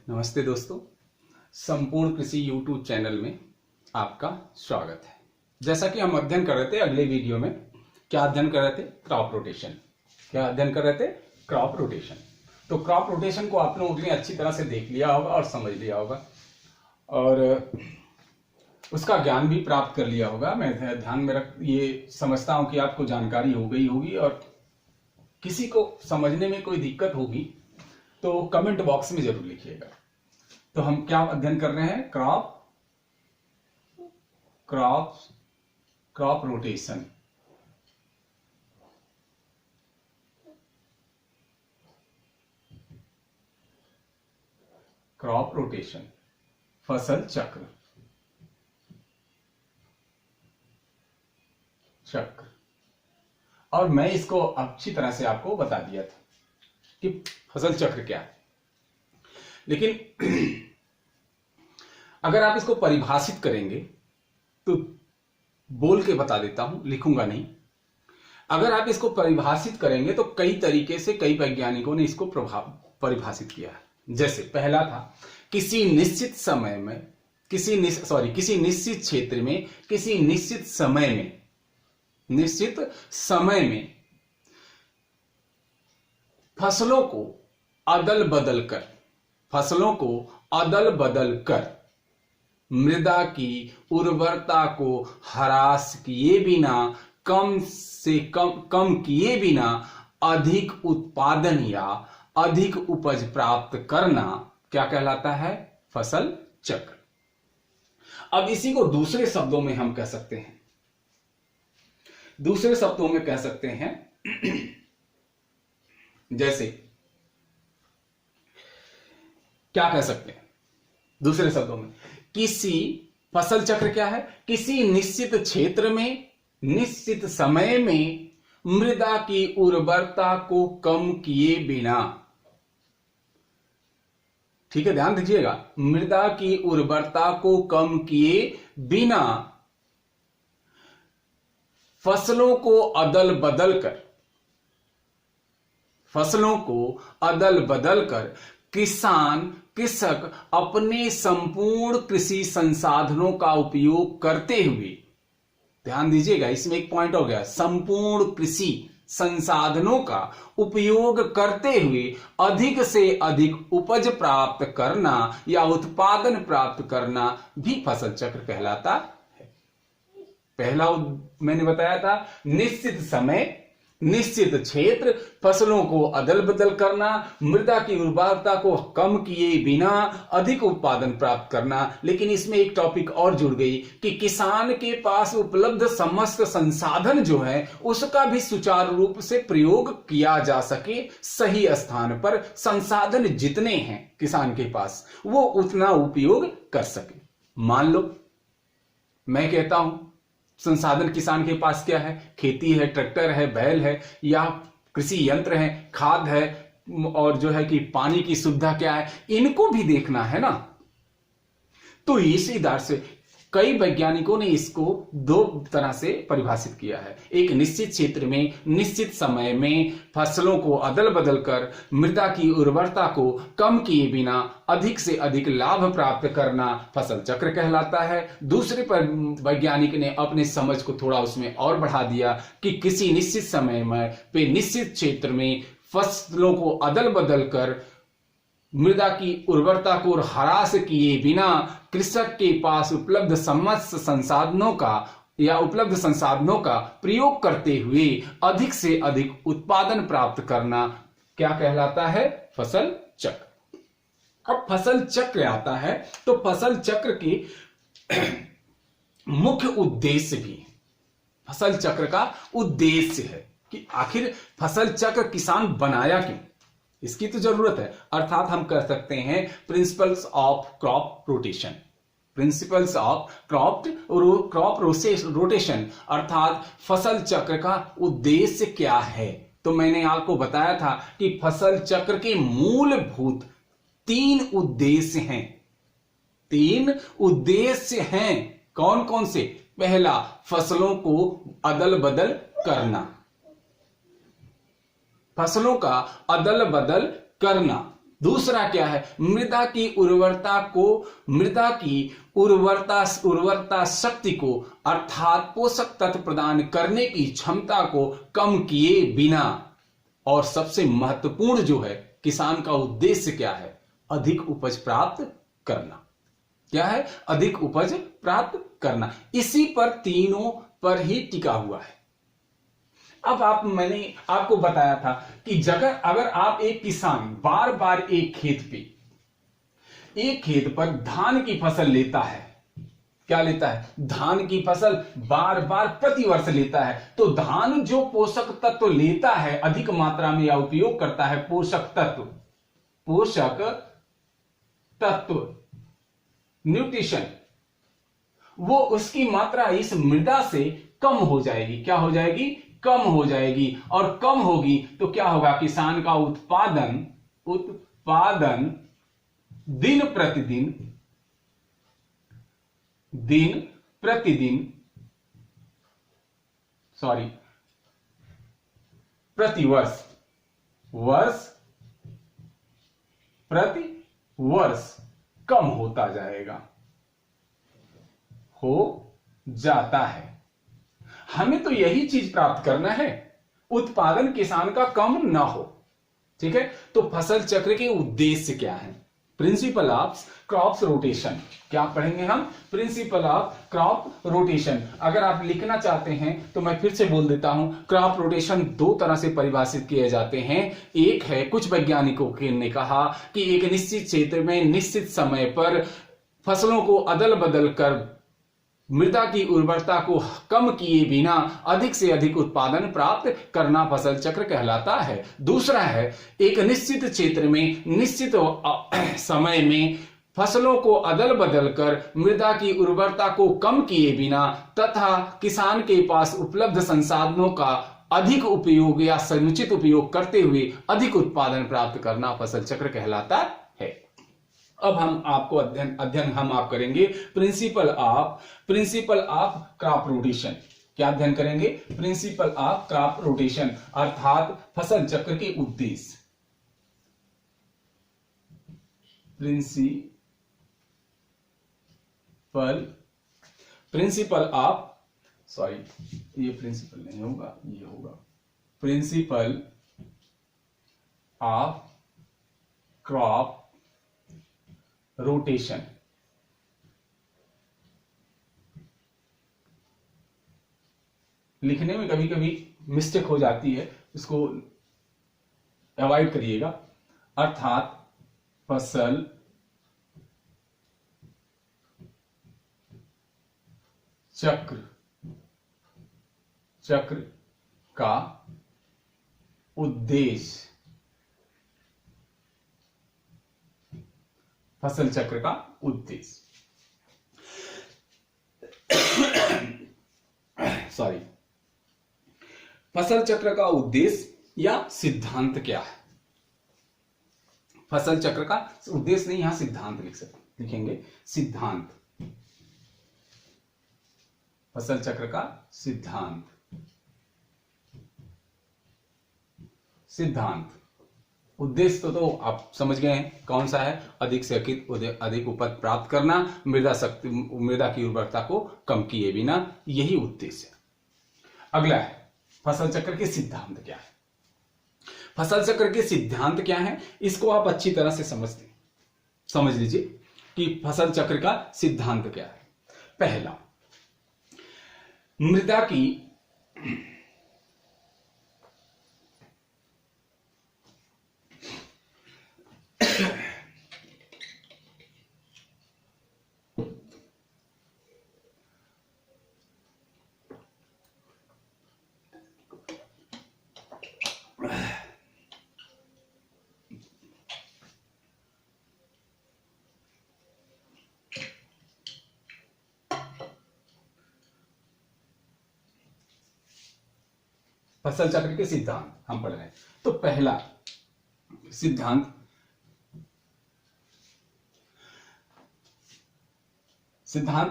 नमस्ते दोस्तों, संपूर्ण कृषि यूट्यूब चैनल में आपका स्वागत है। जैसा कि हम अध्ययन कर रहे थे अगले वीडियो में, क्या अध्ययन कर रहे थे? Crop rotation. क्या अध्ययन कर रहे थे? Crop rotation. तो क्रॉप रोटेशन को आप लोगों ने अच्छी तरह से देख लिया होगा और समझ लिया होगा और उसका ज्ञान भी प्राप्त कर लिया होगा। मैं ध्यान में ये समझता हूं कि आपको जानकारी हो गई होगी और किसी को समझने में कोई दिक्कत होगी तो कमेंट बॉक्स में जरूर लिखिएगा। तो हम क्या अध्ययन कर रहे हैं? Crop rotation. क्रॉप रोटेशन, फसल चक्र। और मैं इसको अच्छी तरह से आपको बता दिया था कि फसल चक्र क्या है, लेकिन अगर आप इसको परिभाषित करेंगे तो बोल के बता देता हूं, लिखूंगा नहीं। अगर आप इसको परिभाषित करेंगे तो कई तरीके से कई वैज्ञानिकों ने इसको परिभाषित किया है। जैसे पहला था, किसी निश्चित समय में, किसी निश्चित क्षेत्र में, किसी निश्चित समय में फसलों को अदल बदल कर मृदा की उर्वरता को ह्रास किए बिना, कम किए बिना अधिक उत्पादन या अधिक उपज प्राप्त करना क्या कहलाता है? फसल चक्र। अब इसी को दूसरे शब्दों में हम कह सकते हैं, जैसे क्या कह सकते हैं दूसरे शब्दों में? किसी फसल चक्र क्या है? किसी निश्चित क्षेत्र में, निश्चित समय में मृदा की उर्वरता को कम किए बिना, ठीक है, ध्यान दीजिएगा, मृदा की उर्वरता को कम किए बिना फसलों को अदल बदल कर कृषक अपने संपूर्ण कृषि संसाधनों का उपयोग करते हुए, ध्यान दीजिएगा, इसमें एक पॉइंट हो गया, संपूर्ण कृषि संसाधनों का उपयोग करते हुए अधिक से अधिक उपज प्राप्त करना या उत्पादन प्राप्त करना भी फसल चक्र कहलाता है। पहला मैंने बताया था, निश्चित समय, निश्चित क्षेत्र, फसलों को अदल बदल करना, मृदा की उर्वरता को कम किए बिना अधिक उत्पादन प्राप्त करना। लेकिन इसमें एक टॉपिक और जुड़ गई कि किसान के पास उपलब्ध समस्त संसाधन जो है उसका भी सुचारू रूप से प्रयोग किया जा सके। सही स्थान पर संसाधन जितने हैं किसान के पास वो उतना उपयोग कर सके। मान लो मैं कहता हूं संसाधन किसान के पास क्या है? खेती है, ट्रैक्टर है, बैल है, या कृषि यंत्र है, खाद है, और जो है कि पानी की सुविधा क्या है, इनको भी देखना है ना। तो इसी आधार से कई वैज्ञानिकों ने इसको दो तरह से परिभाषित किया है। एक, निश्चित क्षेत्र में, निश्चित समय में फसलों को अदल बदल कर मृदा की उर्वरता को कम किए बिना अधिक से अधिक लाभ प्राप्त करना फसल चक्र कहलाता है। दूसरे पर वैज्ञानिक ने अपने समझ को थोड़ा उसमें और बढ़ा दिया कि किसी निश्चित समय में पे निश्चित क्षेत्र में फसलों को अदल बदल कर मृदा की उर्वरता को ह्रास किए बिना कृषक के पास उपलब्ध समस्त संसाधनों का प्रयोग करते हुए अधिक से अधिक उत्पादन प्राप्त करना क्या कहलाता है? फसल चक्र। अब फसल चक्र आता है तो फसल चक्र के मुख्य उद्देश्य भी, फसल चक्र का उद्देश्य है कि आखिर फसल चक्र किसान बनाया क्यों, इसकी तो जरूरत है। अर्थात हम कह सकते हैं principles of crop rotation. Principles of crop rotation अर्थात फसल चक्र का उद्देश्य क्या है? तो मैंने आपको बताया था कि फसल चक्र के मूलभूत तीन उद्देश्य हैं। कौन कौन से? पहला, फसलों को अदल बदल करना, फसलों का अदल बदल करना। दूसरा क्या है, मृदा की उर्वरता शक्ति को अर्थात पोषक तत्व प्रदान करने की क्षमता को कम किए बिना। और सबसे महत्वपूर्ण जो है, किसान का उद्देश्य क्या है, अधिक उपज प्राप्त करना। क्या है, अधिक उपज प्राप्त करना। इसी पर तीनों पर ही टिका हुआ है। अब मैंने आपको बताया था कि अगर आप एक किसान बार बार एक खेत पर धान की फसल लेता है, क्या लेता है, धान की फसल बार बार प्रतिवर्ष लेता है, तो धान जो पोषक तत्व लेता है अधिक मात्रा में या उपयोग करता है, पोषक तत्व न्यूट्रिशन, वो उसकी मात्रा इस मृदा से कम हो जाएगी। क्या हो जाएगी, कम हो जाएगी। और कम होगी तो क्या होगा, किसान का उत्पादन दिन प्रतिदिन प्रतिवर्ष कम होता जाता है। हमें तो यही चीज प्राप्त करना है, उत्पादन किसान का कम ना हो। ठीक है, तो फसल चक्र के उद्देश्य क्या है, प्रिंसिपल ऑफ क्रॉप रोटेशन। क्या पढ़ेंगे हम, प्रिंसिपल ऑफ क्रॉप रोटेशन। अगर आप लिखना चाहते हैं तो मैं फिर से बोल देता हूं, क्रॉप रोटेशन दो तरह से परिभाषित किए जाते हैं। एक है, कुछ वैज्ञानिकों ने कहा कि एक निश्चित क्षेत्र में निश्चित समय पर फसलों को अदल बदल कर मृदा की उर्वरता को कम किए बिना अधिक से अधिक उत्पादन प्राप्त करना फसल चक्र कहलाता है। दूसरा है, एक निश्चित क्षेत्र में निश्चित समय में फसलों को अदल बदल कर मृदा की उर्वरता को कम किए बिना तथा किसान के पास उपलब्ध संसाधनों का अधिक उपयोग या समुचित उपयोग करते हुए अधिक उत्पादन प्राप्त करना फसल चक्र कहलाता है। अब हम आपको अध्ययन हम आप करेंगे प्रिंसिपल ऑफ क्रॉप रोटेशन। क्या अध्ययन करेंगे, प्रिंसिपल ऑफ क्रॉप रोटेशन अर्थात फसल चक्र के उद्देश्य। प्रिंसिपल ऑफ ये प्रिंसिपल नहीं होगा, ये होगा प्रिंसिपल ऑफ क्रॉप रोटेशन। लिखने में कभी कभी मिस्टेक हो जाती है, इसको अवॉइड करिएगा। अर्थात फसल चक्र का उद्देश्य, फसल चक्र का उद्देश्य फसल चक्र का उद्देश्य या सिद्धांत क्या है। फसल चक्र का उद्देश्य नहीं, यहां सिद्धांत लिखेंगे सिद्धांत। फसल चक्र का सिद्धांत उद्देश्य तो आप समझ गए हैं कौन सा है, अधिक से अधिक उपज प्राप्त करना, मृदा की उर्वरता को कम किए बिना, यही उद्देश्य है। अगला है फसल चक्र के सिद्धांत क्या है। फसल चक्र के सिद्धांत क्या है, इसको आप अच्छी तरह से समझ लीजिए कि फसल चक्र का सिद्धांत क्या है। पहला, मृदा की फसल चक्र के सिद्धांत हम पढ़ रहे हैं। तो पहला सिद्धांत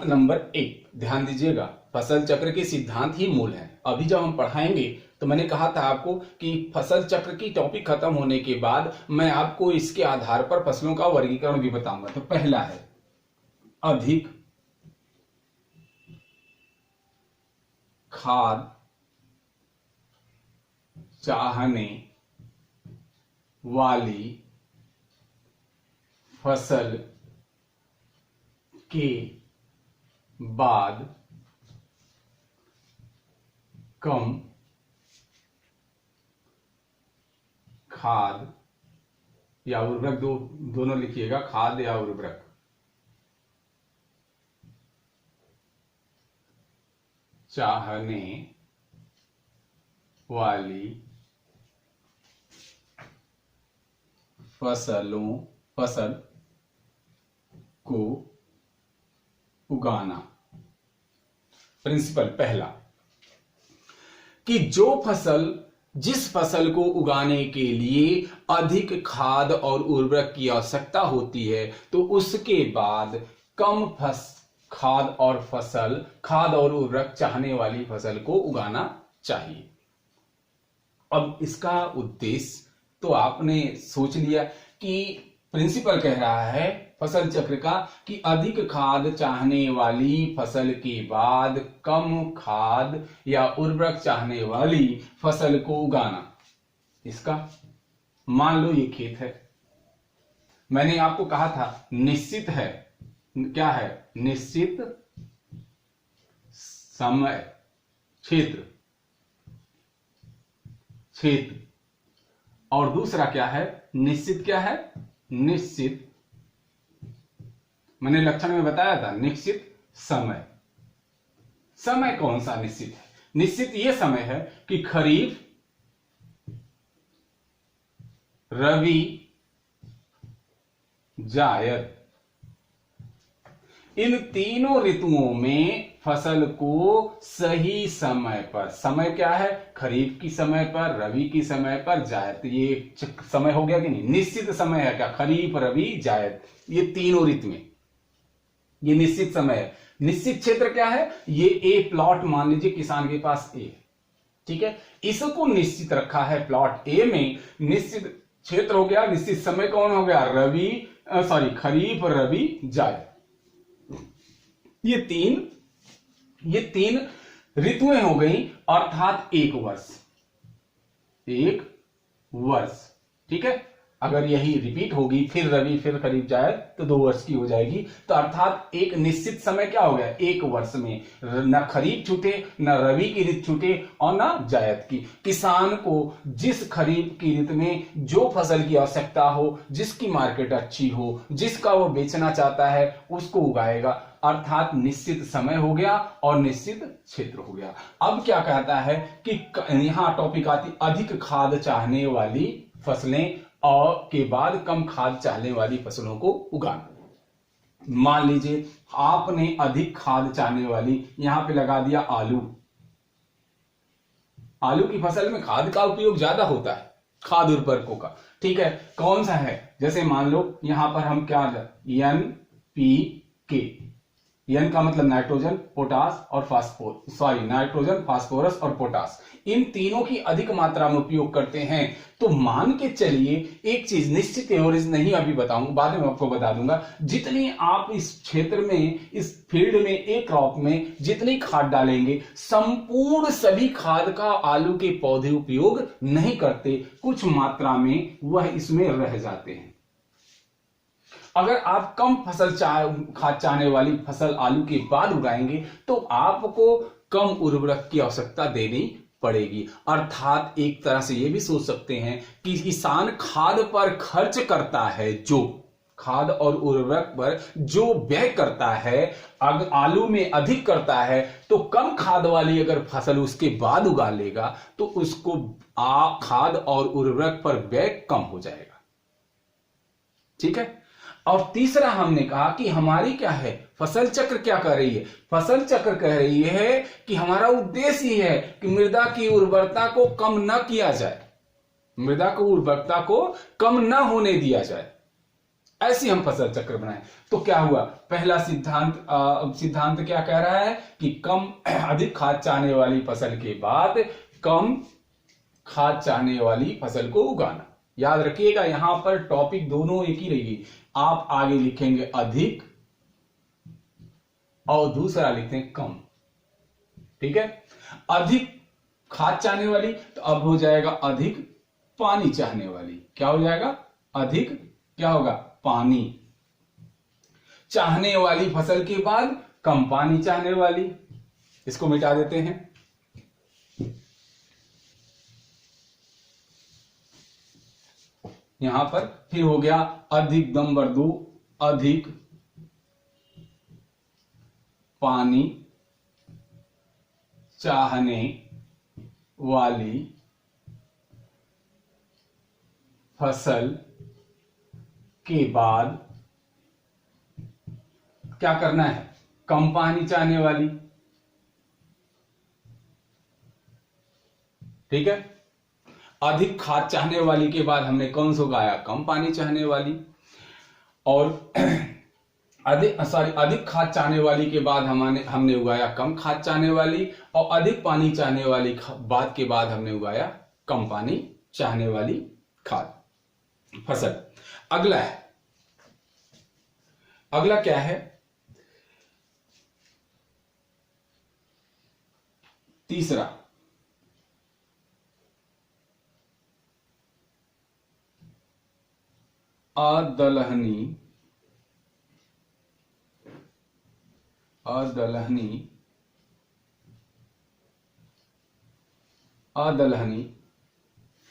नंबर 1, ध्यान दीजिएगा, फसल चक्र के सिद्धांत ही मूल है। अभी जब हम पढ़ाएंगे तो मैंने कहा था आपको कि फसल चक्र की टॉपिक खत्म होने के बाद मैं आपको इसके आधार पर फसलों का वर्गीकरण भी बताऊंगा। तो पहला है अधिक खाद चाहने वाली फसल के बाद कम खाद या उर्वरक, दोनों लिखिएगा, खाद या उर्वरक चाहने वाली फसल को उगाना। प्रिंसिपल पहला कि जिस फसल को उगाने के लिए अधिक खाद और उर्वरक की आवश्यकता होती है तो उसके बाद कम खाद और उर्वरक चाहने वाली फसल को उगाना चाहिए। अब इसका उद्देश्य तो आपने सोच लिया कि प्रिंसिपल कह रहा है फसल चक्र का कि अधिक खाद चाहने वाली फसल के बाद कम खाद या उर्वरक चाहने वाली फसल को उगाना। इसका मान लो ये खेत है, मैंने आपको कहा था निश्चित है, क्या है, निश्चित समय क्षेत्र, और दूसरा क्या है, निश्चित क्या है, निश्चित, मैंने लक्षण में बताया था निश्चित समय। समय कौन सा निश्चित है? निश्चित यह समय है कि खरीफ, रबी, जायद, इन तीनों ऋतुओं में फसल को सही समय पर, समय क्या है, खरीफ की समय पर, रबी की समय पर, जायद, ये समय हो गया कि नहीं, निश्चित समय है क्या, खरीफ, रबी, जायद, ये तीनों ऋतु में ये निश्चित समय है। निश्चित क्षेत्र क्या है, ये ए प्लॉट मान लीजिए किसान के पास ए, ठीक है, इसको निश्चित रखा है प्लॉट ए में, निश्चित क्षेत्र हो गया, निश्चित समय कौन हो गया, खरीफ, रबी, जायद, ये तीन ऋतुएं हो गई, अर्थात एक वर्ष, ठीक है। अगर यही रिपीट होगी फिर रबी फिर खरीफ जायद तो 2 वर्ष की हो जाएगी। तो अर्थात एक निश्चित समय क्या हो गया, 1 वर्ष में न खरीफ छूटे, न रबी की ऋतु छूटे और न जायद की। किसान को जिस खरीफ की ऋतु में जो फसल की आवश्यकता हो, जिसकी मार्केट अच्छी हो, जिसका वो बेचना चाहता है उसको उगाएगा, अर्थात निश्चित समय हो गया और निश्चित क्षेत्र हो गया। अब क्या कहता है कि यहां टॉपिक आती अधिक खाद चाहने वाली फसलें और के बाद कम खाद चाहने वाली फसलों को उगाना। मान लीजिए आपने अधिक खाद चाहने वाली यहां पे लगा दिया आलू की फसल में खाद का उपयोग ज्यादा होता है, खाद उर्वरकों का, ठीक है, कौन सा है, जैसे मान लो यहां पर हम क्या NPK, एन का मतलब नाइट्रोजन, पोटास और नाइट्रोजन, फास्फोरस और पोटास, इन तीनों की अधिक मात्रा में उपयोग करते हैं। तो मान के चलिए एक चीज निश्चित एवरेज नहीं अभी बताऊंगा, बाद में आपको बता दूंगा, जितनी आप इस क्षेत्र में, इस फील्ड में, एक क्रॉप में जितनी खाद डालेंगे, संपूर्ण सभी खाद का आलू के पौधे उपयोग नहीं करते, कुछ मात्रा में वह इसमें रह जाते हैं। अगर आप कम खाद चाहने वाली फसल आलू के बाद उगाएंगे तो आपको कम उर्वरक की आवश्यकता देनी पड़ेगी। अर्थात एक तरह से यह भी सोच सकते हैं कि किसान खाद पर खर्च करता है, जो खाद और उर्वरक पर जो व्यय करता है, अगर आलू में अधिक करता है तो कम खाद वाली अगर फसल उसके बाद उगा लेगा तो उसको खाद और उर्वरक पर व्यय कम हो जाएगा, ठीक है। और तीसरा हमने कहा कि हमारी क्या है, फसल चक्र क्या कर रही है, फसल चक्र कह रही है कि हमारा उद्देश्य ही है कि मृदा की उर्वरता को कम न किया जाए, मृदा को उर्वरता को कम न होने दिया जाए, ऐसी हम फसल चक्र बनाए। तो क्या हुआ, पहला सिद्धांत क्या कह रहा है कि अधिक खाद चाहने वाली फसल के बाद कम खाद चाहने वाली फसल को उगाना। याद रखिएगा, यहां पर टॉपिक दोनों एक ही रहेगी। आप आगे लिखेंगे अधिक और दूसरा लिखते हैं कम। ठीक है, अधिक खाद चाहने वाली, तो अब हो जाएगा अधिक पानी चाहने वाली। क्या हो जाएगा? अधिक क्या होगा? पानी चाहने वाली फसल के बाद कम पानी चाहने वाली। इसको मिटा देते हैं। यहां पर फिर हो गया अधिक नंबर 2, अधिक पानी चाहने वाली फसल के बाद क्या करना है? कम पानी चाहने वाली। ठीक है, अधिक खाद चाहने वाली के बाद हमने कौन सा उगाया? कम पानी चाहने वाली। और अधिक खाद चाहने वाली के बाद हमने उगाया कम खाद चाहने वाली, और अधिक पानी चाहने वाली बात के बाद हमने उगाया कम पानी चाहने वाली खाद फसल। अगला क्या है? तीसरा, अदलहनी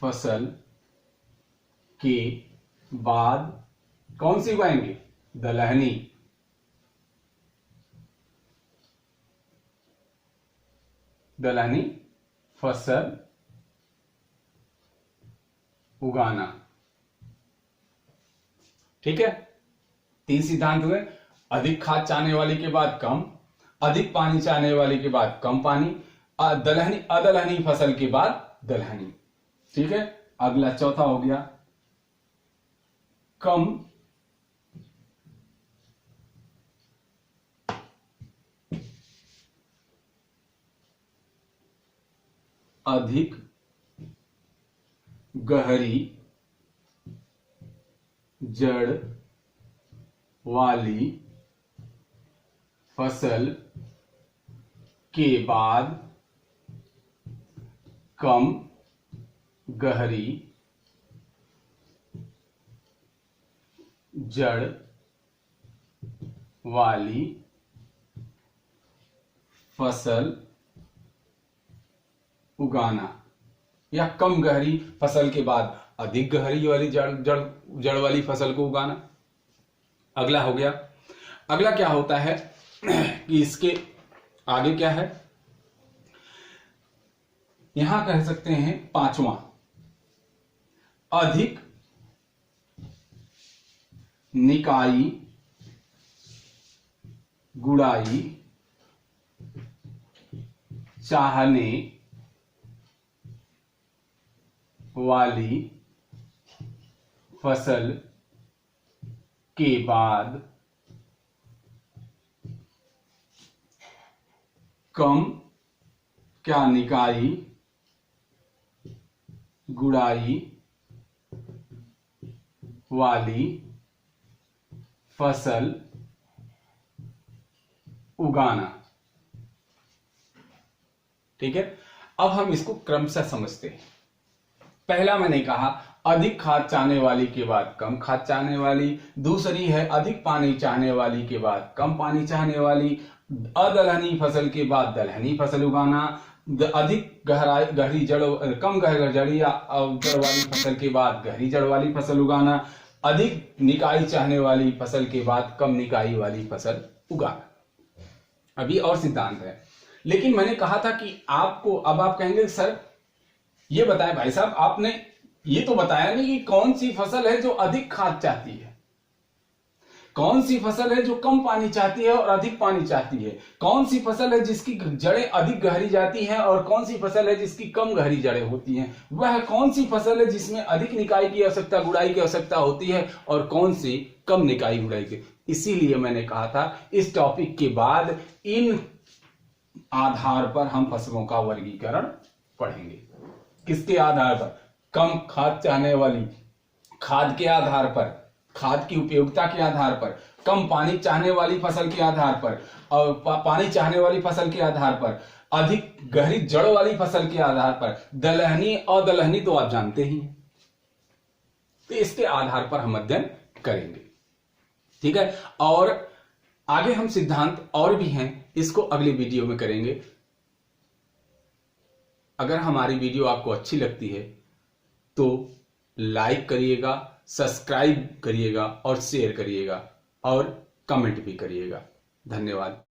फसल के बाद कौन सी उगाएंगे? दलहनी। फसल उगाना। ठीक है, 3 सिद्धांत हुए। अधिक खाद चाहने वाली के बाद कम, अधिक पानी चाहने वाली के बाद कम पानी, अदलहनी फसल के बाद दलहनी। ठीक है, अगला चौथा हो गया कम अधिक गहरी जड़ वाली फसल के बाद कम गहरी जड़ वाली फसल उगाना, या कम गहरी फसल के बाद अधिक गहरी वाली जड़ वाली फसल को उगाना। अगला हो गया। अगला क्या होता है कि इसके आगे क्या है? यहां कह सकते हैं पांचवा, अधिक निकाई गुड़ाई चाहने वाली फसल के बाद कम क्या निकाई गुड़ाई वाली फसल उगाना। ठीक है, अब हम इसको क्रमशः समझते हैं। पहला मैंने कहा अधिक खाद चाहने वाली के बाद कम खाद चाहने वाली, दूसरी है अधिक पानी चाहने वाली के बाद कम पानी चाहने वाली, अदलहनी फसल के बाद दलहनी फसल उगाना, अधिक गहरी जड़ कम जड़ी या जड़ वाली फसल के बाद गहरी जड़ वाली फसल उगाना, अधिक निकाई चाहने वाली फसल के बाद कम निकाई वाली फसल उगाना। अभी और सिद्धांत है, लेकिन मैंने कहा था कि आपको, अब आप कहेंगे सर ये बताएं भाई साहब, आपने ये तो बताया नहीं कि कौन सी फसल है जो अधिक खाद चाहती है, कौन सी फसल है जो कम पानी चाहती है और अधिक पानी चाहती है, कौन सी फसल है जिसकी जड़ें अधिक गहरी जाती हैं और कौन सी फसल है जिसकी कम गहरी जड़ें होती हैं, वह कौन सी फसल है जिसमें अधिक निकाई की आवश्यकता गुड़ाई की आवश्यकता होती है और कौन सी कम निकाई गुड़ाई की। इसीलिए मैंने कहा था इस टॉपिक के बाद इन आधार पर हम फसलों का वर्गीकरण पढ़ेंगे। किसके आधार पर? कम खाद चाहने वाली, खाद के आधार पर, खाद की उपयोगिता के आधार पर, कम पानी चाहने वाली फसल के आधार पर, और पानी चाहने वाली फसल के आधार पर, अधिक गहरी जड़ वाली फसल के आधार पर, दलहनी अदलहनी तो आप जानते ही हैं। तो इसके आधार पर हम अध्ययन करेंगे, ठीक है। और आगे हम सिद्धांत और भी हैं, इसको अगले वीडियो में करेंगे। अगर हमारी वीडियो आपको अच्छी लगती है तो लाइक करिएगा, सब्सक्राइब करिएगा और शेयर करिएगा और कमेंट भी करिएगा। धन्यवाद।